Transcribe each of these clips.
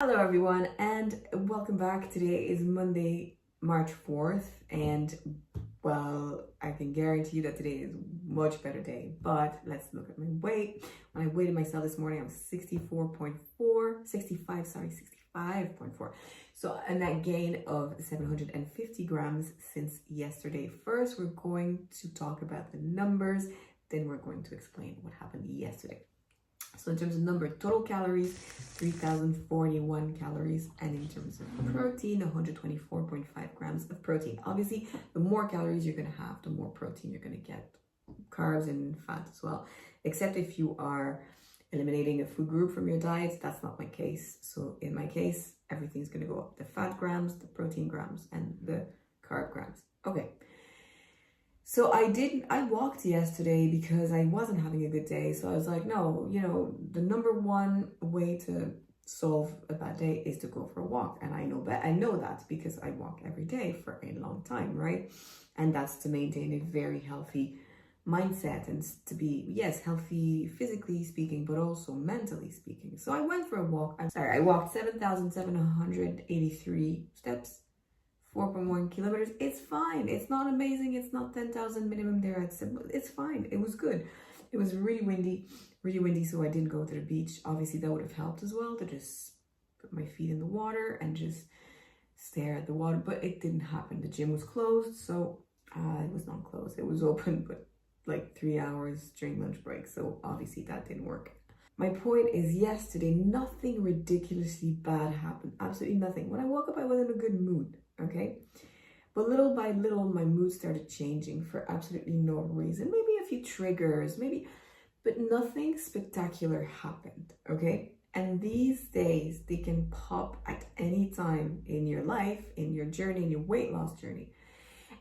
Hello everyone and welcome back. Today is Monday, March 4th, and well, I can guarantee you that today is a much better day. But let's look at my weight. When I weighed myself this morning, I was 65.4. So a net gain of 750 grams since yesterday. First, we're going to talk about the numbers, then we're going to explain what happened yesterday. So in terms of number, total calories, 3,041 calories. And in terms of protein, 124.5 grams of protein. Obviously, the more calories you're going to have, the more protein you're going to get. Carbs and fat as well. Except if you are eliminating a food group from your diet, that's not my case. So in my case, everything's going to go up. The fat grams, the protein grams, and the carb grams. Okay. So I walked yesterday because I wasn't having a good day. So I was like, no, the number one way to solve a bad day is to go for a walk. And I know that because I walk every day for a long time, right? And that's to maintain a very healthy mindset and to be, yes, healthy physically speaking, but also mentally speaking. So I went for a walk. I walked 7,783 steps. 4.1 kilometers. It's fine. It's not amazing. It's not 10,000 minimum there. It's fine. It was good. It was really windy, so I didn't go to the beach. Obviously, that would have helped as well to just put my feet in the water and just stare at the water, but it didn't happen. The gym was closed, so it was not closed. It was open, but like 3 hours during lunch break, so obviously that didn't work. My point is, yesterday, nothing ridiculously bad happened. Absolutely nothing. When I woke up, I was in a good mood. Okay, but little by little my mood started changing for absolutely no reason. Maybe a few triggers, but nothing spectacular happened. Okay, and these days they can pop at any time in your life, in your journey, in your weight loss journey.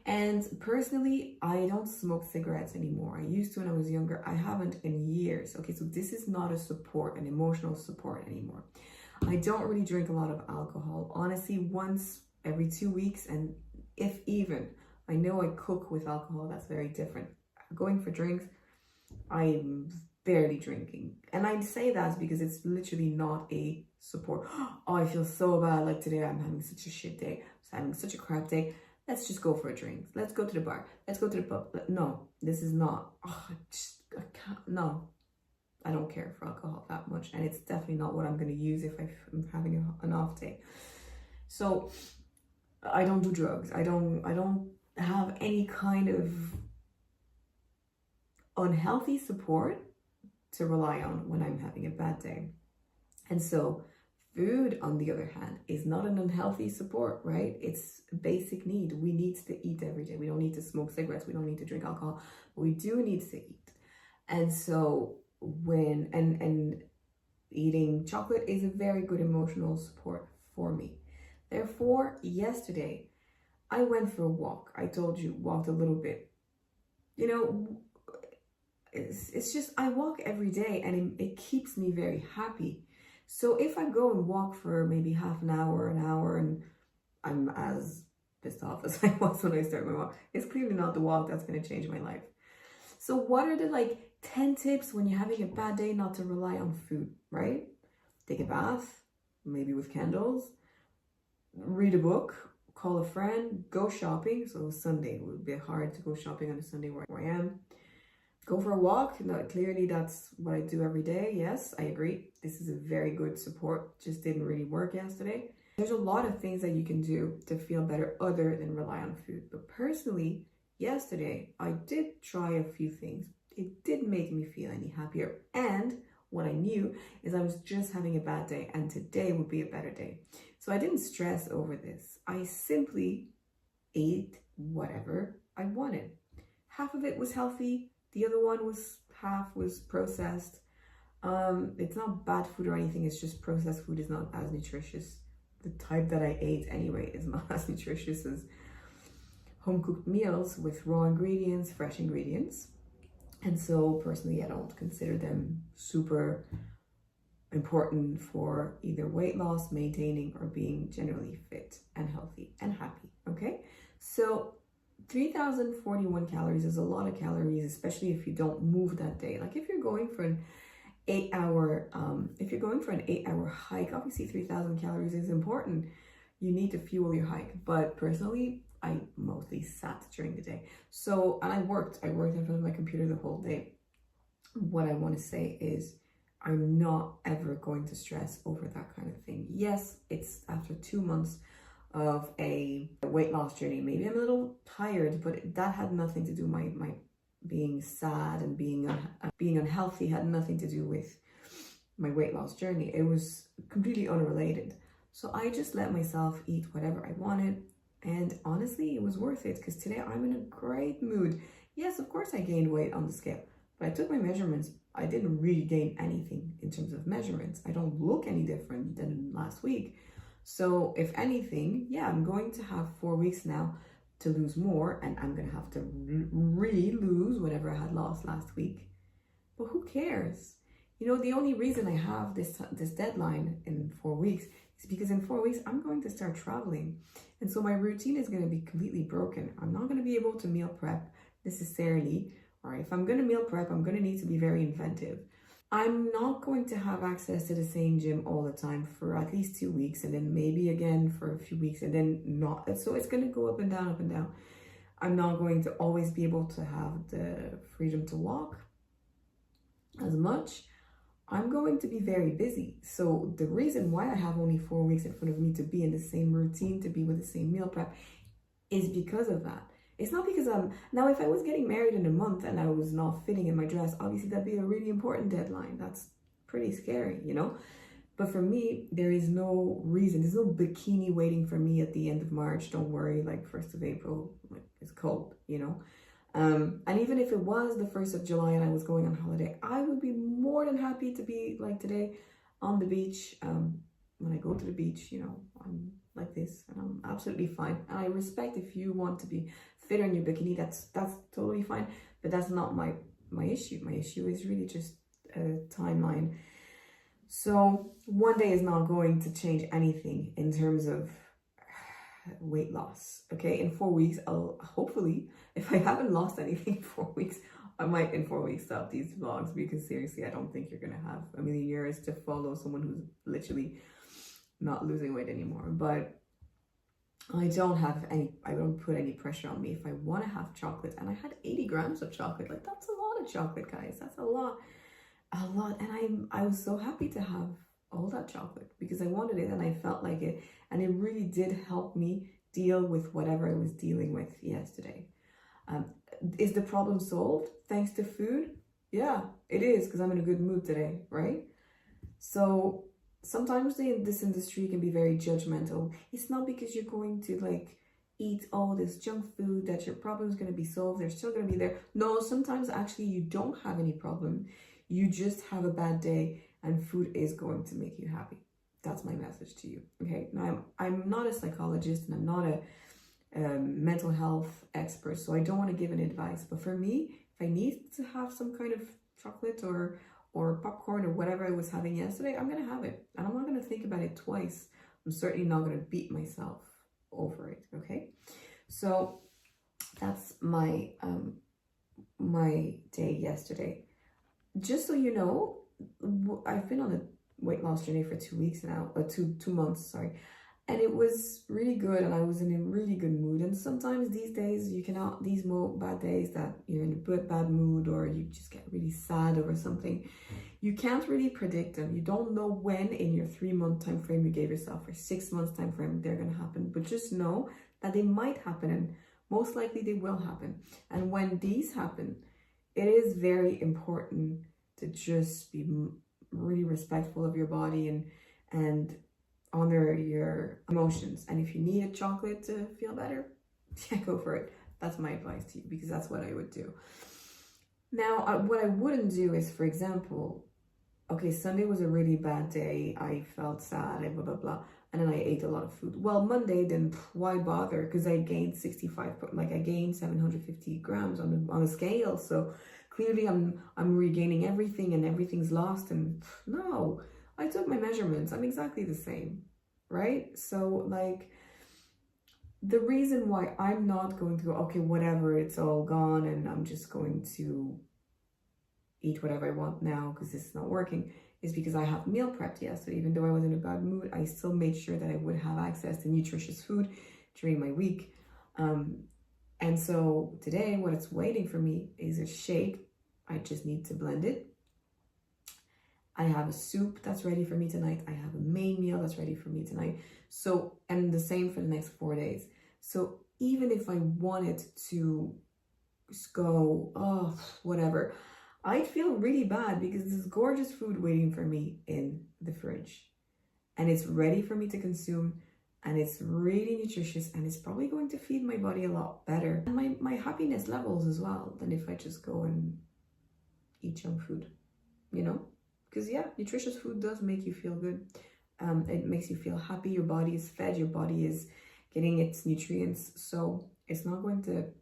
And personally, I don't smoke cigarettes anymore. I used to when I was younger. I haven't in years. Okay, so this is not an emotional support anymore. I don't really drink a lot of alcohol. Honestly, once every 2 weeks, and if even. I know I cook with alcohol, that's very different. Going for drinks, I'm barely drinking. And I say that because it's literally not a support. Oh, I feel so bad, like today I'm having such a shit day, I'm having such a crap day. Let's just go for a drink. Let's go to the bar. Let's go to the pub. No, this is not. I can't. No, I don't care for alcohol that much. And it's definitely not what I'm going to use if I'm having an off day. So I don't do drugs. I don't have any kind of unhealthy support to rely on when I'm having a bad day. And so food, on the other hand, is not an unhealthy support, right? It's a basic need. We need to eat every day. We don't need to smoke cigarettes. We don't need to drink alcohol, but we do need to eat. And so and eating chocolate is a very good emotional support for me. Therefore, yesterday, I went for a walk. I told you, walked a little bit. It's just, I walk every day and it keeps me very happy. So if I go and walk for maybe half an hour, and I'm as pissed off as I was when I started my walk, it's clearly not the walk that's going to change my life. So what are the 10 tips when you're having a bad day not to rely on food, right? Take a bath, maybe with candles. Read a book, call a friend, go shopping. So Sunday, it would be hard to go shopping on a Sunday where I am. Go for a walk. No, clearly that's what I do every day. Yes, I agree. This is a very good support. Just didn't really work yesterday. There's a lot of things that you can do to feel better other than rely on food. But personally, yesterday, I did try a few things. It didn't make me feel any happier. And what I knew is I was just having a bad day and today would be a better day. So I didn't stress over this. I simply ate whatever I wanted. Half of it was healthy. The other half was processed. It's not bad food or anything. It's just processed food is not as nutritious. The type that I ate anyway is not as nutritious as home cooked meals with raw ingredients, fresh ingredients. And so personally, I don't consider them super important for either weight loss, maintaining, or being generally fit and healthy and happy. Okay, so 3,041 calories is a lot of calories, especially if you don't move that day. Like if you're going for an 8 hour, if you're going for an 8 hour hike, obviously 3,000 calories is important. You need to fuel your hike. But personally, I mostly sat during the day. So, and I worked in front of my computer the whole day. What I want to say is I'm not ever going to stress over that kind of thing. Yes, it's after 2 months of a weight loss journey. Maybe I'm a little tired, but that had nothing to do my being sad and being unhealthy had nothing to do with my weight loss journey. It was completely unrelated. So I just let myself eat whatever I wanted. And honestly, it was worth it because today I'm in a great mood. Yes, of course I gained weight on the scale, but I took my measurements. I didn't really gain anything in terms of measurements. I don't look any different than last week. So if anything, yeah, I'm going to have 4 weeks now to lose more, and I'm going to have to re-lose whatever I had lost last week. But who cares? You know, the only reason I have this deadline in 4 weeks is because in 4 weeks, I'm going to start traveling. And so my routine is going to be completely broken. I'm not going to be able to meal prep necessarily. All right, if I'm going to meal prep, I'm going to need to be very inventive. I'm not going to have access to the same gym all the time for at least 2 weeks, and then maybe again for a few weeks, and then not. So it's going to go up and down, up and down. I'm not going to always be able to have the freedom to walk as much. I'm going to be very busy. So the reason why I have only 4 weeks in front of me to be in the same routine, to be with the same meal prep, is because of that. It's not because now if I was getting married in a month and I was not fitting in my dress, obviously that'd be a really important deadline. That's pretty scary, you know? But for me, there is no reason. There's no bikini waiting for me at the end of March. Don't worry, like 1st of April, like, it's cold, you know? And even if it was the 1st of July and I was going on holiday, I would be more than happy to be like today on the beach. When I go to the beach, you know, I'm like this and I'm absolutely fine. And I respect if you want to be fitter in your bikini, that's totally fine. But that's not my issue. My issue is really just a timeline. So one day is not going to change anything in terms of weight loss. Okay, in 4 weeks, I'll hopefully, if I haven't lost anything in 4 weeks, I might in 4 weeks stop these vlogs, because seriously, I don't think you're gonna have a million years to follow someone who's literally not losing weight anymore. But I don't put any pressure on me. If I want to have chocolate, and I had 80 grams of chocolate, like that's a lot of chocolate, guys. That's a lot. And I was so happy to have all that chocolate because I wanted it and I felt like it. And it really did help me deal with whatever I was dealing with yesterday. Is the problem solved thanks to food? Yeah, it is, because I'm in a good mood today, right? So sometimes this industry can be very judgmental. It's not because you're going to like eat all this junk food that your problem is going to be solved. They're still going to be there. No, sometimes actually you don't have any problem. You just have a bad day and food is going to make you happy. That's my message to you. Okay. Now I'm not a psychologist and I'm not a mental health expert, so I don't want to give any advice. But for me, if I need to have some kind of chocolate or popcorn or whatever I was having yesterday, I'm going to have it. And I'm not going to think about it twice. I'm certainly not going to beat myself over it, okay? So that's my my day yesterday. Just so you know, I've been on a weight loss journey for 2 weeks now, 2 months, sorry. And it was really good, and I was in a really good mood. And sometimes these days, these bad days that you're in a bad mood or you just get really sad over something, you can't really predict them. You don't know when in your 3-month time frame you gave yourself or 6 months time frame they're going to happen. But just know that they might happen, and most likely they will happen. And when these happen, it is very important to just be really respectful of your body and honor your emotions. And if you need a chocolate to feel better, yeah, go for it. That's my advice to you, because that's what I would do. Now, what I wouldn't do is, for example, okay, Sunday was a really bad day. I felt sad, blah, blah, blah. And then I ate a lot of food. Well, Monday, then why bother? Because I gained 750 grams on the scale. So clearly I'm regaining everything and everything's lost. And no, I took my measurements. I'm exactly the same, right? So like the reason why I'm not going to go, okay, whatever, it's all gone and I'm just going to eat whatever I want now because this is not working is because I have meal prepped yesterday. Even though I was in a bad mood, I still made sure that I would have access to nutritious food during my week. And so today, what it's waiting for me is a shake. I just need to blend it. I have a soup that's ready for me tonight. I have a main meal that's ready for me tonight. So, and the same for the next 4 days. So even if I wanted to just go, oh, whatever, I'd feel really bad because there's gorgeous food waiting for me in the fridge. And it's ready for me to consume. And it's really nutritious. And it's probably going to feed my body a lot better. And my happiness levels as well than if I just go and eat junk food, you know? Because yeah, nutritious food does make you feel good. It makes you feel happy. Your body is fed. Your body is getting its nutrients. So it's not going to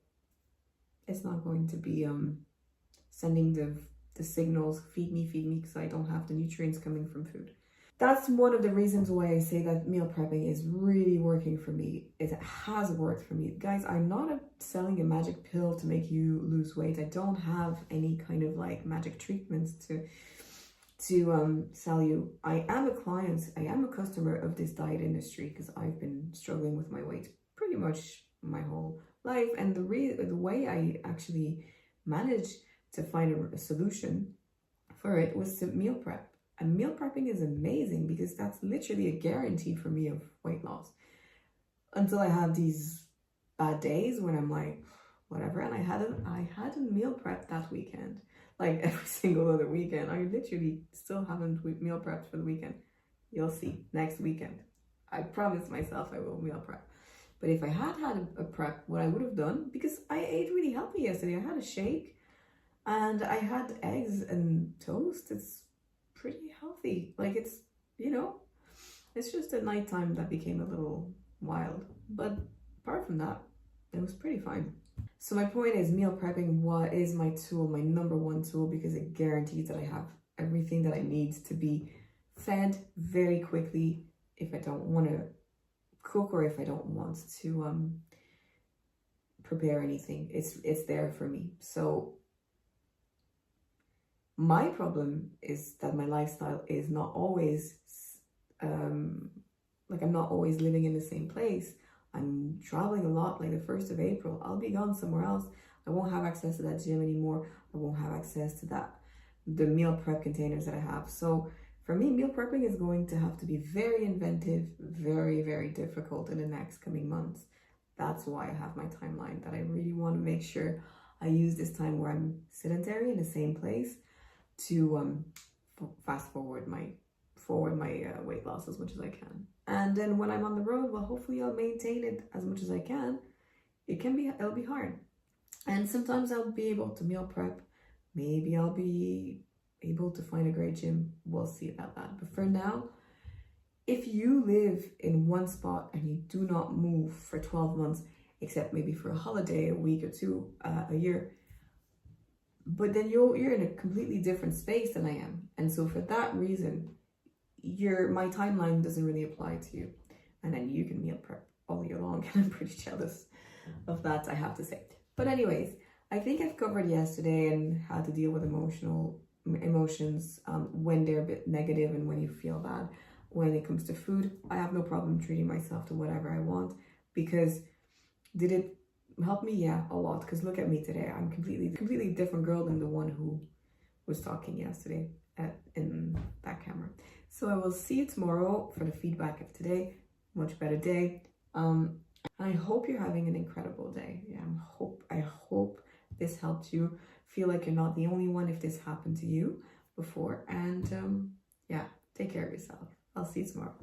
be sending the signals, feed me, because I don't have the nutrients coming from food. That's one of the reasons why I say that meal prepping is really working for me. It has worked for me. Guys, I'm not selling a magic pill to make you lose weight. I don't have any kind of like magic treatments to sell you. I am a client, I am a customer of this diet industry because I've been struggling with my weight pretty much my whole life. And the way I actually managed to find a solution for it was to meal prep. And meal prepping is amazing because that's literally a guarantee for me of weight loss. Until I have these bad days when I'm like, whatever. And I had a meal prep that weekend. Like every single other weekend. I literally still haven't meal prepped for the weekend. You'll see next weekend. I promised myself I will meal prep. But if I had a prep, what I would have done, because I ate really healthy yesterday. I had a shake and I had eggs and toast. It's pretty healthy. Like it's, you know, it's just at nighttime that became a little wild. But apart from that, it was pretty fine. So my point is meal prepping is my tool, my number one tool, because it guarantees that I have everything that I need to be fed very quickly if I don't want to cook or if I don't want to prepare anything. It's there for me. So my problem is that my lifestyle is not always like I'm not always living in the same place. I'm traveling a lot. Like the 1st of April, I'll be gone somewhere else. I won't have access to that gym anymore. I won't have access to the meal prep containers that I have. So for me, meal prepping is going to have to be very inventive, very, very difficult in the next coming months. That's why I have my timeline, that I really want to make sure I use this time where I'm sedentary in the same place to fast forward my weight loss as much as I can. And then when I'm on the road, well, hopefully I'll maintain it as much as I can. It'll be hard. And sometimes I'll be able to meal prep. Maybe I'll be able to find a great gym. We'll see about that. But for now, if you live in one spot and you do not move for 12 months, except maybe for a holiday, a week or two, a year, but then you're in a completely different space than I am. And so for that reason, my timeline doesn't really apply to you. And then you can meal prep all year long. And I'm pretty jealous of that, I have to say. But anyways, I think I've covered yesterday and how to deal with emotions when they're a bit negative and when you feel bad. When it comes to food, I have no problem treating myself to whatever I want, because did it help me? Yeah, a lot. Because look at me today. I'm completely different girl than the one who was talking yesterday in that camera. So I will see you tomorrow for the feedback of today. Much better day. I hope you're having an incredible day. Yeah, I hope this helped you feel like you're not the only one if this happened to you before. And yeah, take care of yourself. I'll see you tomorrow.